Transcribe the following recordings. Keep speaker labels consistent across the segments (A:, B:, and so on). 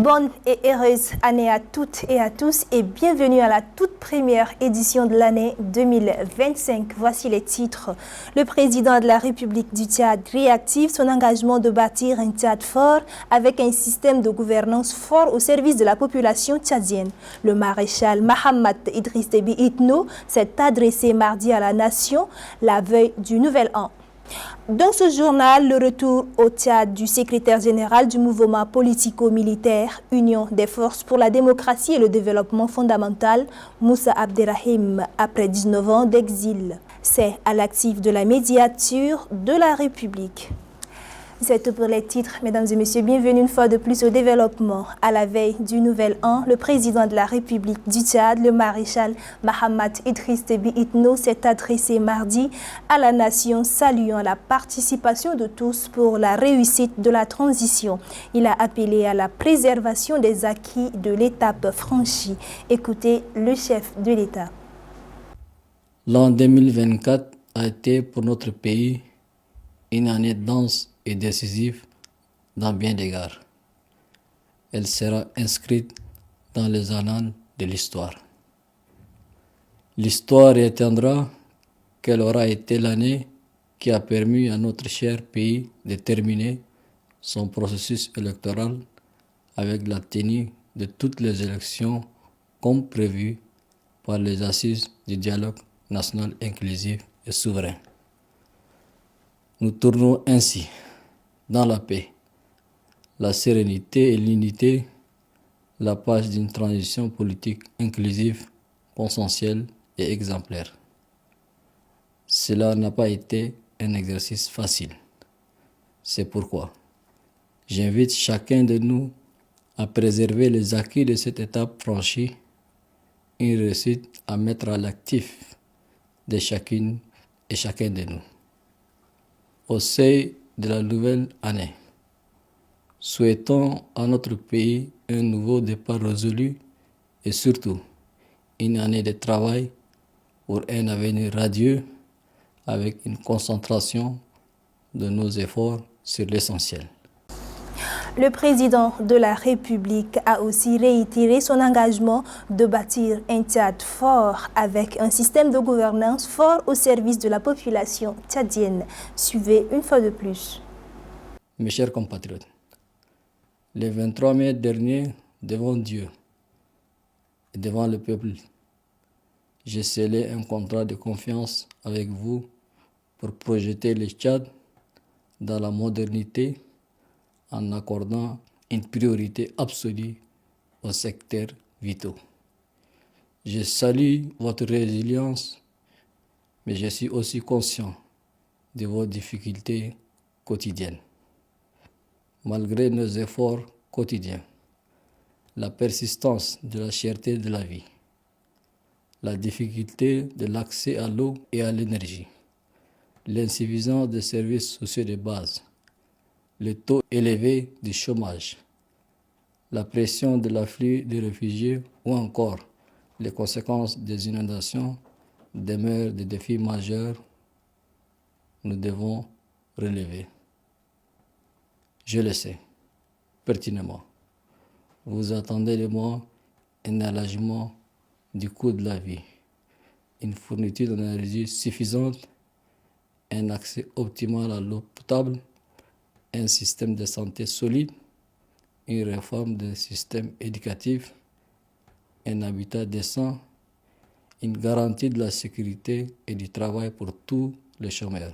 A: Bonne et heureuse année à toutes et à tous et bienvenue à la toute première édition de l'année 2025. Voici les titres. Le président de la République du Tchad réactive son engagement de bâtir un Tchad fort avec un système de gouvernance fort au service de la population tchadienne. Le maréchal Mahamat Idriss Déby Itno s'est adressé mardi à la nation la veille du Nouvel An. Dans ce journal, le retour au Tchad du secrétaire général du mouvement politico-militaire Union des forces pour la démocratie et le développement fondamental, Moussa Abderrahim, après 19 ans d'exil. C'est à l'actif de la médiature de la République. C'est tout pour les titres, mesdames et messieurs. Bienvenue une fois de plus au développement. À la veille du Nouvel An, le président de la République du Tchad, le maréchal Mahamat Idriss Déby Itno, s'est adressé mardi à la nation, saluant la participation de tous pour la réussite de la transition. Il a appelé à la préservation des acquis de l'étape franchie. Écoutez le chef de l'État.
B: L'an 2024 a été pour notre pays une année dense et décisive dans bien d'égards. Elle sera inscrite dans les annales de l'histoire. L'histoire retiendra qu'elle aura été l'année qui a permis à notre cher pays de terminer son processus électoral avec la tenue de toutes les élections comme prévu par les assises du dialogue national inclusif et souverain. Nous tournons ainsi dans la paix, la sérénité et l'unité, la page d'une transition politique inclusive, consensuelle et exemplaire. Cela n'a pas été un exercice facile. C'est pourquoi j'invite chacun de nous à préserver les acquis de cette étape franchie, une réussite à mettre à l'actif de chacune et chacun de nous. Au seuil de la nouvelle année, souhaitons à notre pays un nouveau départ résolu et surtout une année de travail pour un avenir radieux avec une concentration de nos efforts sur l'essentiel.
A: Le président de la République a aussi réitéré son engagement de bâtir un Tchad fort avec un système de gouvernance fort au service de la population tchadienne. Suivez une fois de plus.
B: Mes chers compatriotes, le 23 mai dernier, devant Dieu et devant le peuple, j'ai scellé un contrat de confiance avec vous pour projeter le Tchad dans la modernité en accordant une priorité absolue aux secteurs vitaux. Je salue votre résilience, mais je suis aussi conscient de vos difficultés quotidiennes. Malgré nos efforts quotidiens, la persistance de la cherté de la vie, la difficulté de l'accès à l'eau et à l'énergie, l'insuffisance des services sociaux de base, le taux élevé du chômage, la pression de l'afflux des réfugiés ou encore les conséquences des inondations demeurent des défis majeurs que nous devons relever. Je le sais pertinemment. Vous attendez de moi un allègement du coût de la vie, une fourniture d'énergie suffisante, un accès optimal à l'eau potable, un système de santé solide, une réforme du système éducatif, un habitat décent, une garantie de la sécurité et du travail pour tous les chômeurs.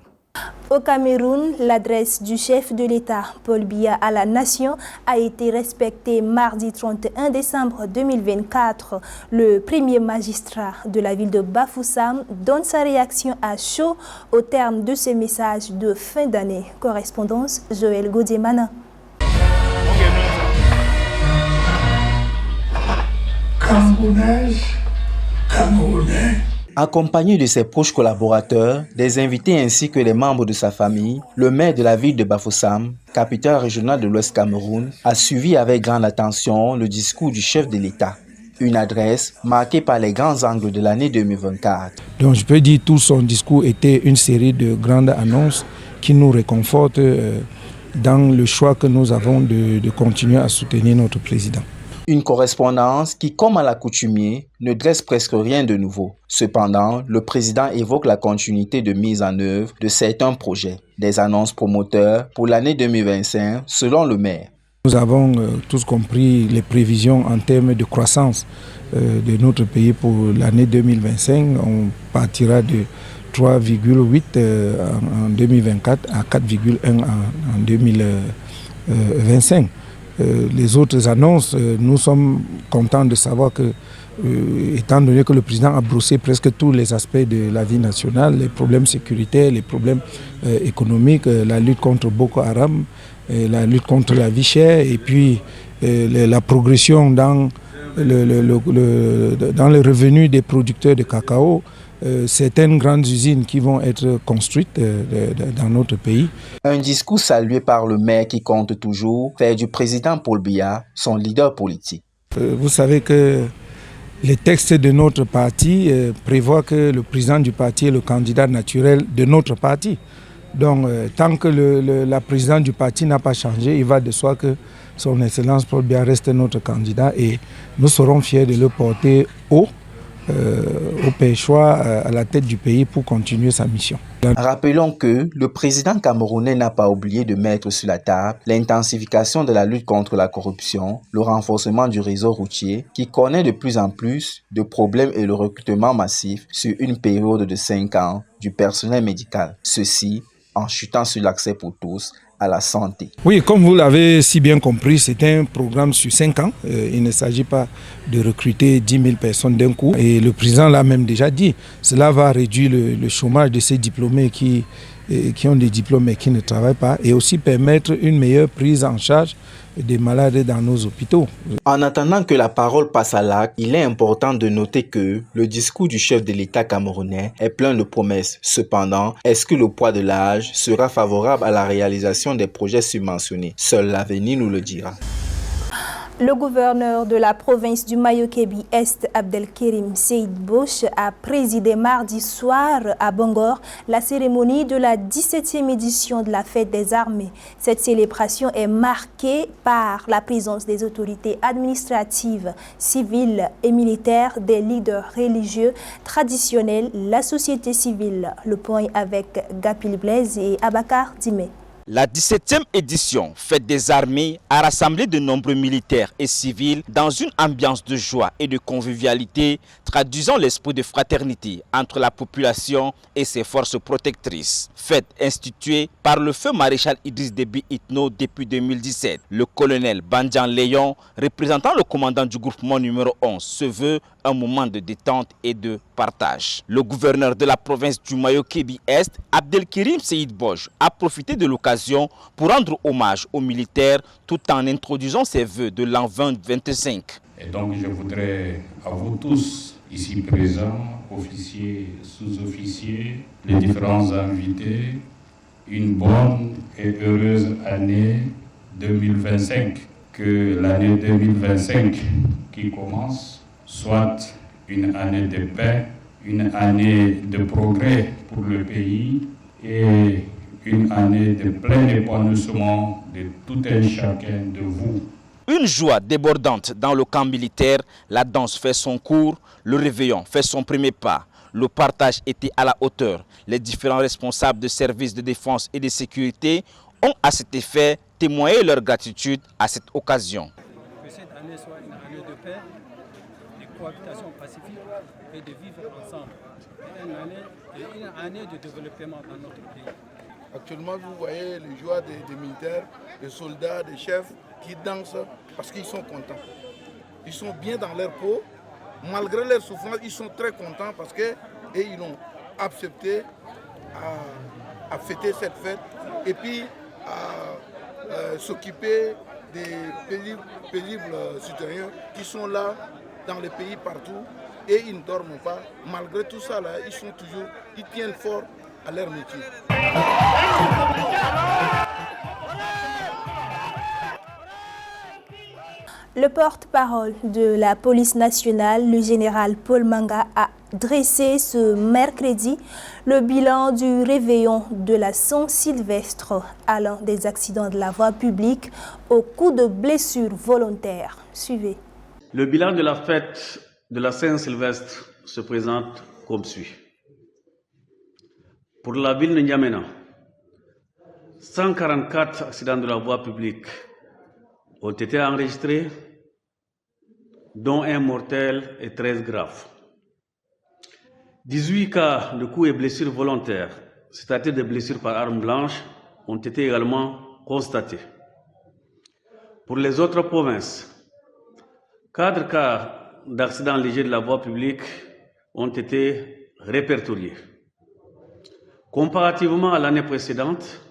A: Au Cameroun, l'adresse du chef de l'État, Paul Biya, à la nation a été respectée mardi 31 décembre 2024. Le premier magistrat de la ville de Bafoussam donne sa réaction à chaud au terme de ce message de fin d'année. Correspondance Joël Gaudier-Manin.
C: Camerounais. Accompagné de ses proches collaborateurs, des invités ainsi que des membres de sa famille, le maire de la ville de Bafoussam, capitale régionale de l'Ouest Cameroun, a suivi avec grande attention le discours du chef de l'État. Une adresse marquée par les grands angles de l'année 2024.
D: Donc je peux dire que tout son discours était une série de grandes annonces qui nous réconfortent dans le choix que nous avons de continuer à soutenir notre président.
C: Une correspondance qui, comme à l'accoutumée, ne dresse presque rien de nouveau. Cependant, le président évoque la continuité de mise en œuvre de certains projets, des annonces promoteurs pour l'année 2025 selon le maire.
D: Nous avons tous compris les prévisions en termes de croissance de notre pays pour l'année 2025. On partira de 3,8 en 2024 à 4,1 en 2025. Les autres annonces, nous sommes contents de savoir que, étant donné que le président a brossé presque tous les aspects de la vie nationale, les problèmes sécuritaires, les problèmes économiques, la lutte contre Boko Haram, la lutte contre la vie chère et puis la progression dans les revenus des producteurs de cacao, certaines grandes usines qui vont être construites dans notre pays.
C: Un discours salué par le maire qui compte toujours faire du président Paul Biya son leader politique.
D: Vous savez que les textes de notre parti prévoient que le président du parti est le candidat naturel de notre parti. Donc, tant que la présidente du parti n'a pas changé, il va de soi que son Excellence Paul Biya reste notre candidat et nous serons fiers de le porter au Péchois à la tête du pays pour continuer sa mission.
C: Rappelons que le président camerounais n'a pas oublié de mettre sur la table l'intensification de la lutte contre la corruption, le renforcement du réseau routier qui connaît de plus en plus de problèmes et le recrutement massif sur une période de 5 ans du personnel médical. Ceci en chutant sur l'accès pour tous à la santé.
D: Oui, comme vous l'avez si bien compris, c'est un programme sur 5 ans. Il ne s'agit pas de recruter 10 000 personnes d'un coup. Et le président l'a même déjà dit, cela va réduire le chômage de ces diplômés qui ont des diplômes et qui ne travaillent pas et aussi permettre une meilleure prise en charge des malades dans nos hôpitaux.
C: En attendant que la parole passe à l'acte, il est important de noter que le discours du chef de l'État camerounais est plein de promesses. Cependant, est-ce que le poids de l'âge sera favorable à la réalisation des projets subventionnés? Seul l'avenir nous le dira.
A: Le gouverneur de la province du Mayo-Kébi-Est, Abdelkerim Seyd Boche, a présidé mardi soir à Bangor la cérémonie de la 17e édition de la Fête des Armées. Cette célébration est marquée par la présence des autorités administratives, civiles et militaires, des leaders religieux traditionnels, la société civile. Le point avec Gapil Blaise et Abakar Dime.
E: La 17e édition Fête des Armées a rassemblé de nombreux militaires et civils dans une ambiance de joie et de convivialité, traduisant l'esprit de fraternité entre la population et ses forces protectrices. Fête instituée par le feu maréchal Idriss Déby Itno depuis 2017. Le colonel Bandian Léon, représentant le commandant du groupement numéro 11, se veut un moment de détente et de partage. Le gouverneur de la province du Mayo-Kébi-Est, Abdelkerim Seyd Boche, a profité de l'occasion pour rendre hommage aux militaires tout en introduisant ses vœux de l'an 2025.
F: Et donc je voudrais à vous tous ici présents, officiers, sous-officiers, les différents invités, une bonne et heureuse année 2025. Que l'année 2025 qui commence soit une année de paix, une année de progrès pour le pays et une année de plein épanouissement de tout un chacun de vous.
E: Une joie débordante dans le camp militaire, la danse fait son cours, le réveillon fait son premier pas. Le partage était à la hauteur. Les différents responsables de services de défense et de sécurité ont à cet effet témoigné leur gratitude à cette occasion.
G: Que cette année soit une année de paix, de cohabitation pacifique et de vivre ensemble. Une année de développement dans notre pays.
H: Actuellement, vous voyez les joies des militaires, des soldats, des chefs qui dansent parce qu'ils sont contents. Ils sont bien dans leur peau. Malgré leur souffrance, ils sont très contents parce qu'ils ont accepté à fêter cette fête et puis à s'occuper des paisibles citoyens qui sont là dans les pays partout et ils ne dorment pas. Malgré tout ça, là, ils tiennent fort à leur métier.
A: Le porte-parole de la police nationale, le général Paul Manga, a dressé ce mercredi le bilan du réveillon de la Saint-Sylvestre allant des accidents de la voie publique au coup de blessures volontaires. Suivez.
I: Le bilan de la fête de la Saint-Sylvestre se présente comme suit. Pour la ville de N'Djamena, 144 accidents de la voie publique ont été enregistrés, dont un mortel et 13 graves. 18 cas de coups et blessures volontaires, c'est-à-dire des blessures par arme blanche, ont été également constatés. Pour les autres provinces, 4 cas d'accidents légers de la voie publique ont été répertoriés. Comparativement à l'année précédente,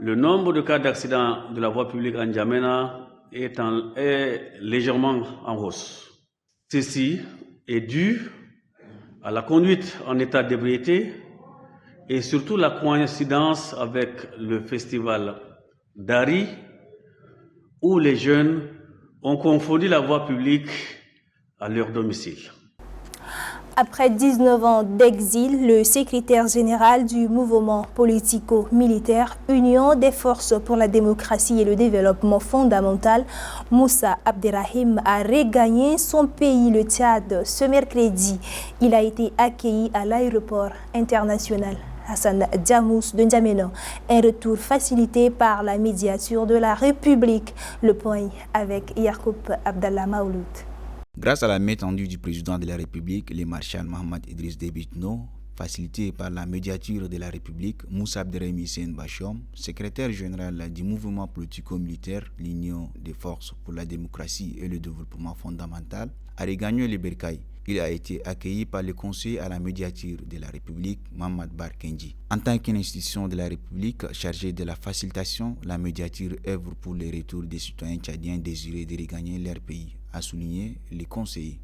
I: le nombre de cas d'accidents de la voie publique en N'Djamena est légèrement en hausse. Ceci est dû à la conduite en état d'ébriété et surtout la coïncidence avec le festival d'Ari où les jeunes ont confondu la voie publique à leur domicile.
A: Après 19 ans d'exil, le secrétaire général du mouvement politico-militaire Union des forces pour la démocratie et le développement fondamental, Moussa Abderrahim, a regagné son pays, le Tchad, ce mercredi. Il a été accueilli à l'aéroport international Hassan Djamous de N'Djamena, un retour facilité par la médiature de la République. Le point avec Yacoub Abdallah Maouloud.
J: Grâce à la main tendue du président de la République, le maréchal Mohamed Idriss Déby Itno, facilité par la médiature de la République, Moussa Abderrahim Hissène Bachom, secrétaire général du mouvement politico-militaire, l'Union des forces pour la démocratie et le développement fondamental, a regagné le Bercail. Il a été accueilli par le conseiller à la médiature de la République, Mohamed Barkenji. En tant qu'institution de la République chargée de la facilitation, la médiature œuvre pour le retour des citoyens tchadiens désirés de regagner leur pays, a souligné les conseillers.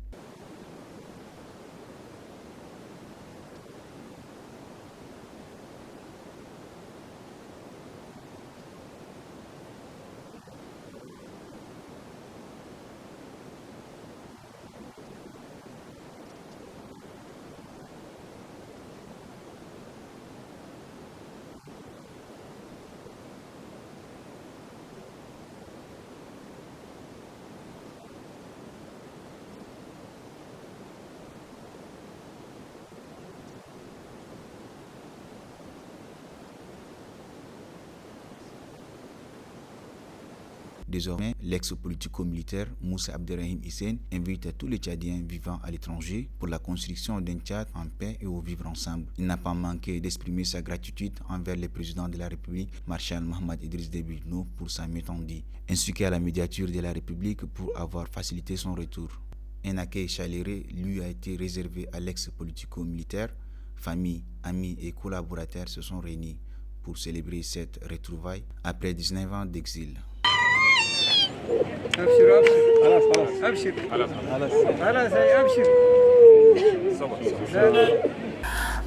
J: Désormais, l'ex-politico-militaire Moussa Abderrahim Hissène invite tous les Tchadiens vivant à l'étranger pour la construction d'un Tchad en paix et au vivre ensemble. Il n'a pas manqué d'exprimer sa gratitude envers le président de la République, maréchal Mohamed Idriss Déby Itno, pour sa main tendue, ainsi qu'à la médiature de la République pour avoir facilité son retour. Un accueil chaleureux lui a été réservé à l'ex-politico-militaire. Famille, amis et collaborateurs se sont réunis pour célébrer cette retrouvaille après 19 ans d'exil.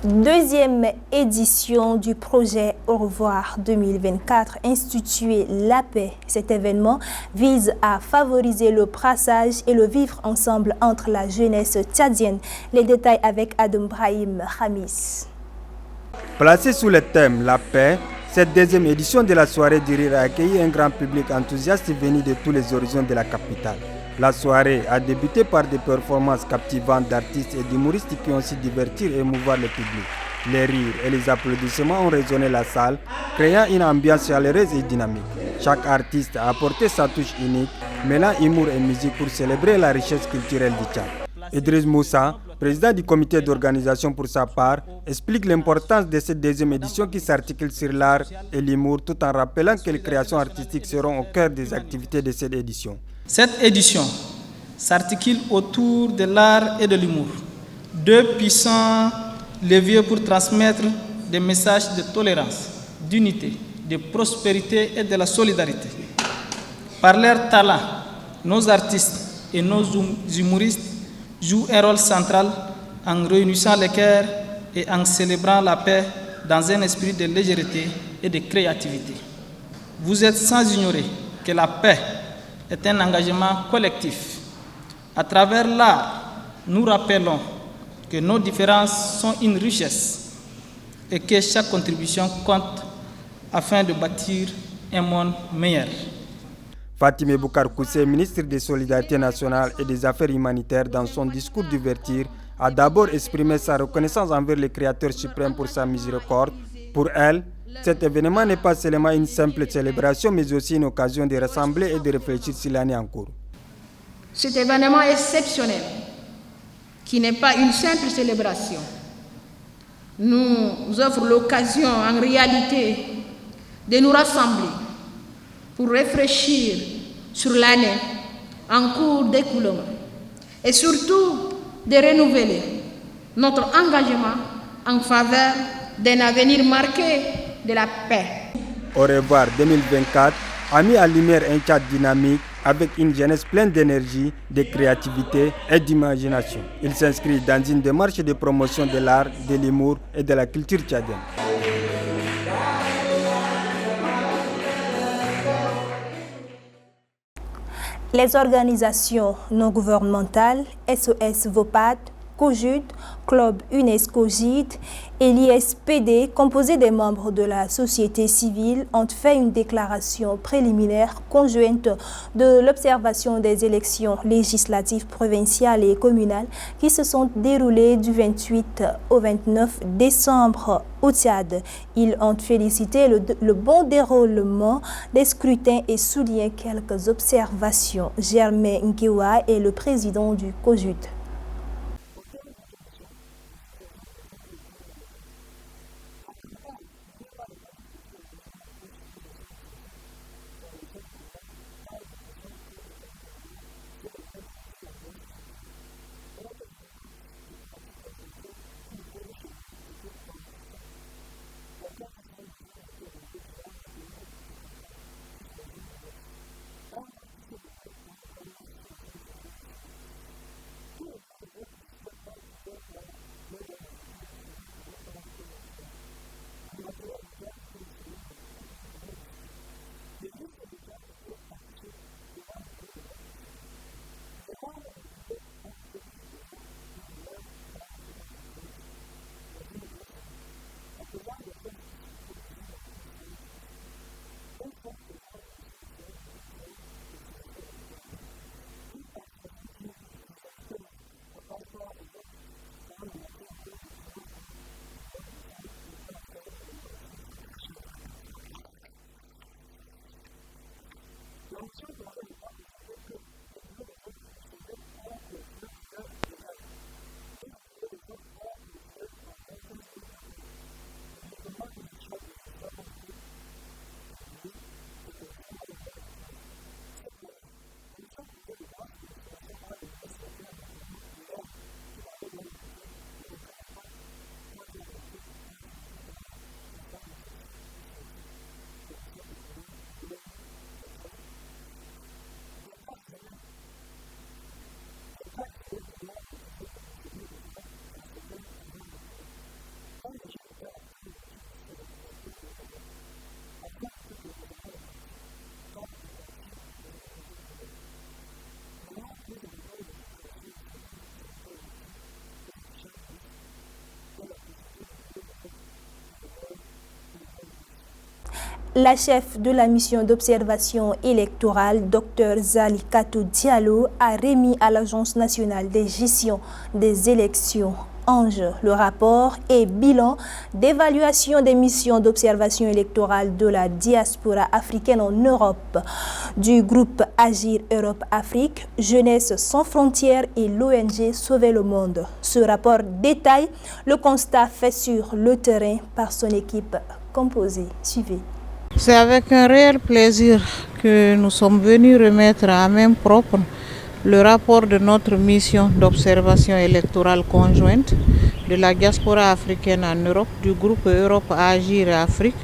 A: Deuxième édition du projet Au revoir 2024 institué La Paix. Cet événement vise à favoriser le brassage et le vivre ensemble entre la jeunesse tchadienne. Les détails avec Adam Brahim Khamis.
K: Placé sous le thème La Paix, cette deuxième édition de la soirée du rire a accueilli un grand public enthousiaste venu de tous les horizons de la capitale. La soirée a débuté par des performances captivantes d'artistes et d'humoristes qui ont su divertir et émouvoir le public. Les rires et les applaudissements ont résonné la salle, créant une ambiance chaleureuse et dynamique. Chaque artiste a apporté sa touche unique, mêlant humour et musique pour célébrer la richesse culturelle du Tchad. Idriss Moussa, président du comité d'organisation pour sa part, explique l'importance de cette deuxième édition qui s'articule sur l'art et l'humour tout en rappelant que les créations artistiques seront au cœur des activités de cette édition.
L: Cette édition s'articule autour de l'art et de l'humour, deux puissants leviers pour transmettre des messages de tolérance, d'unité, de prospérité et de la solidarité. Par leur talent, nos artistes et nos humoristes jouent un rôle central en réunissant les cœurs et en célébrant la paix dans un esprit de légèreté et de créativité. Vous êtes sans ignorer que la paix est un engagement collectif. À travers l'art, nous rappelons que nos différences sont une richesse et que chaque contribution compte afin de bâtir un monde meilleur.
K: Fatimé Boukar Koussé, ministre des Solidarités nationales et des Affaires humanitaires, dans son discours d'ouverture, a d'abord exprimé sa reconnaissance envers le Créateur suprême pour sa miséricorde. Pour elle, cet événement n'est pas seulement une simple célébration, mais aussi une occasion de rassembler et de réfléchir sur l'année en cours.
M: Cet événement exceptionnel, qui n'est pas une simple célébration, nous offre l'occasion en réalité de nous rassembler pour réfléchir sur l'année en cours d'écoulement et surtout de renouveler notre engagement en faveur d'un avenir marqué de la paix.
K: Au revoir 2024 a mis en lumière un Tchad dynamique avec une jeunesse pleine d'énergie, de créativité et d'imagination. Il s'inscrit dans une démarche de promotion de l'art, de l'humour et de la culture tchadienne.
A: Les organisations non gouvernementales, SOS Vopad, COJUD, Club UNESCO GID et l'ISPD, composés des membres de la société civile, ont fait une déclaration préliminaire conjointe de l'observation des élections législatives provinciales et communales qui se sont déroulées du 28 au 29 décembre au Tchad. Ils ont félicité le bon déroulement des scrutins et souligné quelques observations. Germain Nkewa est le président du COJUD. La chef de la mission d'observation électorale, Dr Zalikatou Diallo, a remis à l'Agence nationale de gestion des élections ANGE le rapport et bilan d'évaluation des missions d'observation électorale de la diaspora africaine en Europe, du groupe Agir Europe-Afrique, Jeunesse sans frontières et l'ONG Sauver le Monde. Ce rapport détaille le constat fait sur le terrain par son équipe composée. Suivez.
N: C'est avec un réel plaisir que nous sommes venus remettre à main propre le rapport de notre mission d'observation électorale conjointe de la diaspora africaine en Europe, du groupe Europe Agir Afrique,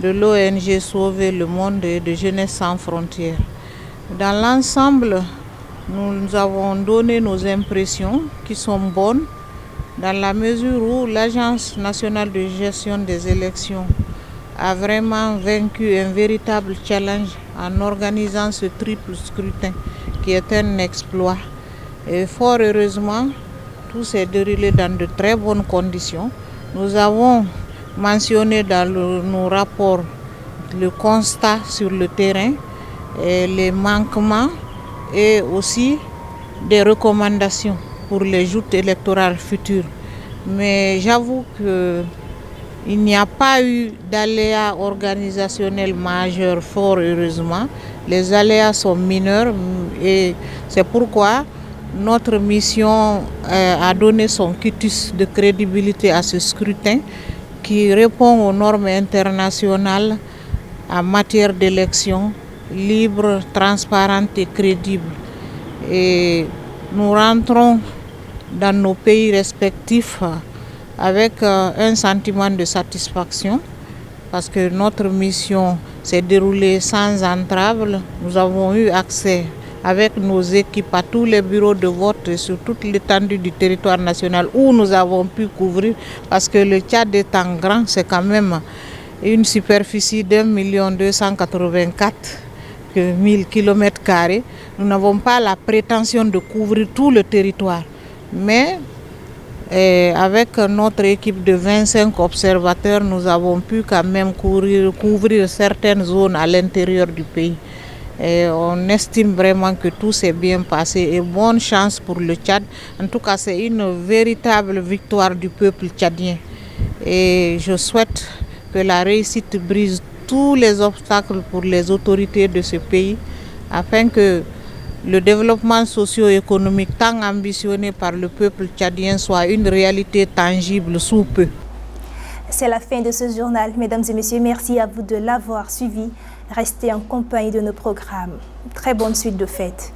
N: de l'ONG Sauver le Monde et de Jeunesse sans frontières. Dans l'ensemble, nous avons donné nos impressions qui sont bonnes dans la mesure où l'Agence nationale de gestion des élections a vraiment vaincu un véritable challenge en organisant ce triple scrutin qui est un exploit. Et fort heureusement, tout s'est déroulé dans de très bonnes conditions. Nous avons mentionné dans nos rapports le constat sur le terrain, et les manquements et aussi des recommandations pour les joutes électorales futures. Mais j'avoue qu'il n'y a pas eu d'aléas organisationnels majeurs, fort heureusement. Les aléas sont mineurs et c'est pourquoi notre mission a donné son quitus de crédibilité à ce scrutin qui répond aux normes internationales en matière d'élection libre, transparente et crédible. Et nous rentrons dans nos pays respectifs avec un sentiment de satisfaction parce que notre mission s'est déroulée sans entrave. Nous avons eu accès avec nos équipes à tous les bureaux de vote et sur toute l'étendue du territoire national où nous avons pu couvrir parce que le Tchad étant grand, c'est quand même une superficie d'1 284 000 km². Nous n'avons pas la prétention de couvrir tout le territoire, mais avec notre équipe de 25 observateurs, nous avons pu quand même couvrir certaines zones à l'intérieur du pays. Et on estime vraiment que tout s'est bien passé et bonne chance pour le Tchad. En tout cas, c'est une véritable victoire du peuple tchadien. Et je souhaite que la réussite brise tous les obstacles pour les autorités de ce pays afin que le développement socio-économique tant ambitionné par le peuple tchadien soit une réalité tangible sous peu.
A: C'est la fin de ce journal. Mesdames et messieurs, merci à vous de l'avoir suivi. Restez en compagnie de nos programmes. Très bonne suite de fêtes.